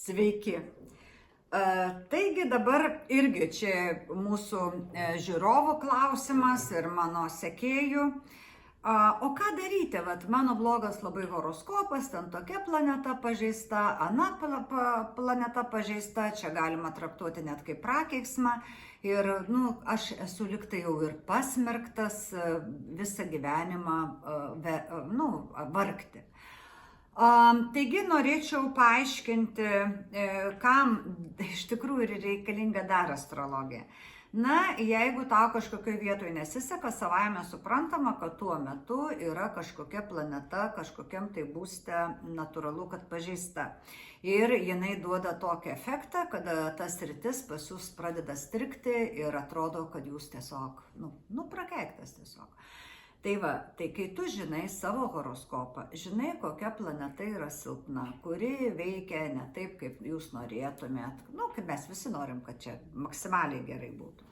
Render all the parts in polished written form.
Sveiki. Taigi dabar irgi čia mūsų žiūrovų klausimas ir mano sekėjų. O ką daryti? Vat mano blogas labai horoskopas, ten tokia planeta pažeista, ana planeta pažeista, čia galima traktuoti net kaip prakeiksmą. Ir aš esu liktai jau ir pasmerktas visą gyvenimą vargti. Taigi norėčiau paaiškinti, kam iš tikrųjų reikalinga dar astrologija. Jeigu tau kažkokioje vietoje nesiseka, savaime suprantama, kad tuo metu yra kažkokia planeta, kažkokiam tai būste natūralu, kad pažeista. Ir jinai duoda tokį efektą, kad tas sritis pas jūs pradeda strigti ir atrodo, kad jūs tiesiog, prakeiktas tiesiog. Tai kai tu žinai savo horoskopą, žinai, kokia planeta yra silpna, kuri veikia ne taip, kaip jūs norėtumėt, kaip mes visi norim, kad čia maksimaliai gerai būtų.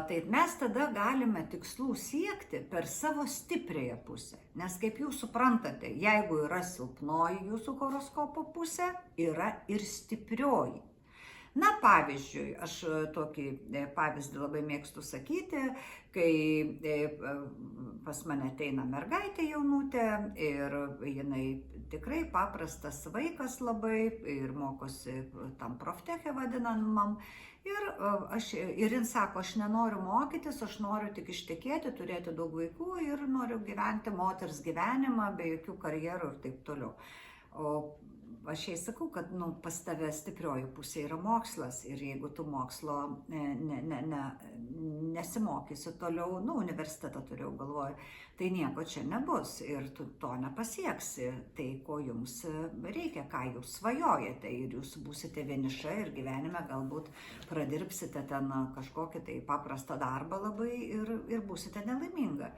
Tai mes tada galime tikslų siekti per savo stipriąją pusę. Nes kaip jūs suprantate, jeigu yra silpnoji jūsų horoskopo pusė, yra ir stiprioji. Pavyzdžiui, aš tokį pavyzdį labai mėgstu sakyti, kai pas mane ateina mergaitė jaunutė ir jinai tikrai paprastas vaikas labai ir mokosi tam profteche vadinamam. Ir jin sako, aš nenoriu mokytis, aš noriu tik ištekėti, turėti daug vaikų ir noriu gyventi moters gyvenimą be jokių karjerų ir taip toliau. O aš jai sakau, kad pas tave stiprioji pusė yra mokslas ir jeigu tu mokslo nesimokysi toliau, universitetą turėjau galvoje, tai nieko čia nebus ir tu to nepasieksi. Tai ko jums reikia, ką jūs svajojate ir jūs būsite vieniša ir gyvenime galbūt pradirbsite ten kažkokį tai paprastą darbą labai ir būsite nelaiminga.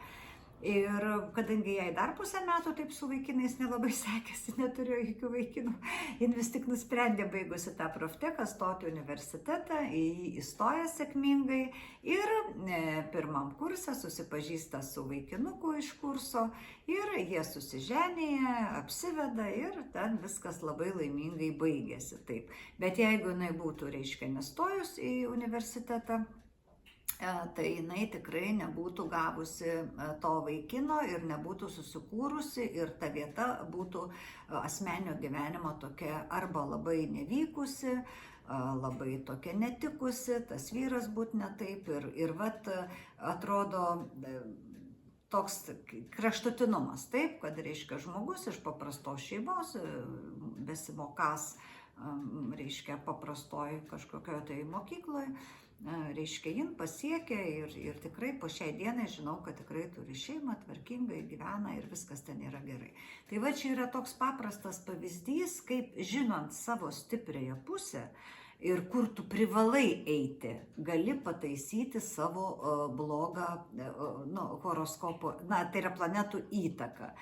Ir kadangi jai dar pusę metų taip su vaikinais nelabai sekėsi, neturėjo jokių vaikinų, jin vis tik nusprendė baigusi tą proftechą stoti į universitetą, į jį įstoja sėkmingai ir pirmam kursą susipažįsta su vaikinuku iš kurso ir jie susiženėja, apsiveda ir ten viskas labai laimingai baigėsi. Taip. Bet jeigu jinai būtų, nestojus į universitetą, tai jinai tikrai nebūtų gavusi to vaikino ir nebūtų susikūrusi ir ta vieta būtų asmeninio gyvenimo tokia arba labai nevykusi, labai tokia netikusi, tas vyras būtų ne taip ir atrodo toks kraštutinumas, taip, kad žmogus iš paprastos šeimos besimokas, paprastoj kažkokioje tai mokykloje, jin pasiekė ir tikrai po šiai dienai žinau, kad tikrai turi šeimą, tvarkingai gyvena ir viskas ten yra gerai. Tai va čia yra toks paprastas pavyzdys, kaip žinant savo stipriąją pusę ir kur tu privalai eiti, gali pataisyti savo blogą horoskopo, tai yra planetų įtaką.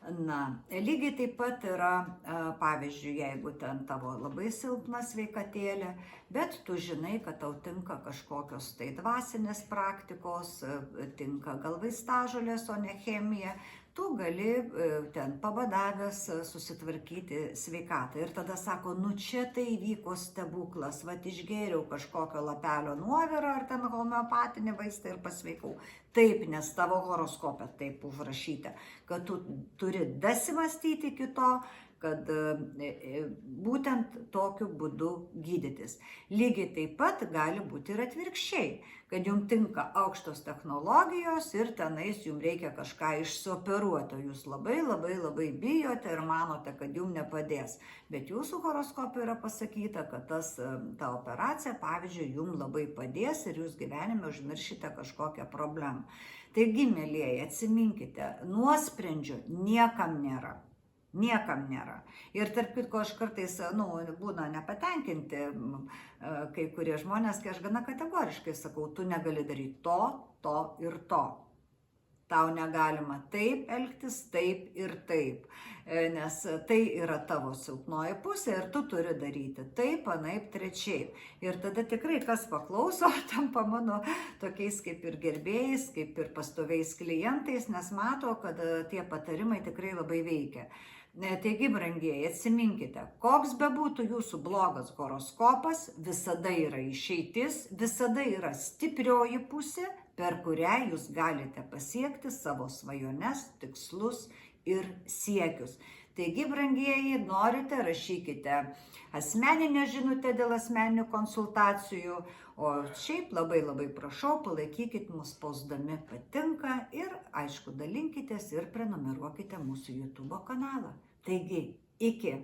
Lygiai taip pat yra, pavyzdžiui, jeigu ten tavo labai silpna sveikatėlė, bet tu žinai, kad tau tinka kažkokios tai dvasinės praktikos, tinka gal vaistažolės, o ne chemija, tu gali ten pabadavęs susitvarkyti sveikatą. Ir tada sako, čia tai įvyko stebuklas, išgėriau kažkokio lapelio nuovirą ar ten homeopatinį vaistą ir pasveikau. Taip, nes tavo horoskope taip užrašyta, kad tu turi dasimastyti kito, kad būtent tokiu būdu gydytis. Lygiai taip pat gali būti ir atvirkščiai, kad jums tinka aukštos technologijos ir tenais jums reikia kažką išsioperuoti. Jūs labai bijote ir manote, kad jums nepadės. Bet jūsų horoskope yra pasakyta, kad ta operacija, pavyzdžiui, jums labai padės ir jūs gyvenime užmiršite kažkokią problemą. Taigi, mielieji, atsiminkite, nuosprendžio niekam nėra. Niekam nėra. Ir tarp kitko aš kartais būna nepatenkinti kai kurie žmonės, kai aš gana kategoriškai sakau, tu negali daryti to ir to. Tau negalima taip elgtis, taip ir taip, nes tai yra tavo silpnoji pusė ir tu turi daryti taip, anaip, trečiai. Ir tada tikrai kas paklauso, tampa mano tokiais kaip ir gerbėjais, kaip ir pastoviais klientais, nes mato, kad tie patarimai tikrai labai veikia. Taigi, brangieji, atsiminkite, koks bebūtų jūsų blogas horoskopas, visada yra išeitis, visada yra stiprioji pusė, per kurią jūs galite pasiekti savo svajones, tikslus ir siekius. Taigi, brangieji, norite, rašykite asmeninę žinutę dėl asmeninių konsultacijų, o šiaip labai prašau, palaikykit mus spausdami patinka ir, aišku, dalinkitės ir prenumeruokite mūsų YouTube kanalą. Taigi, iki.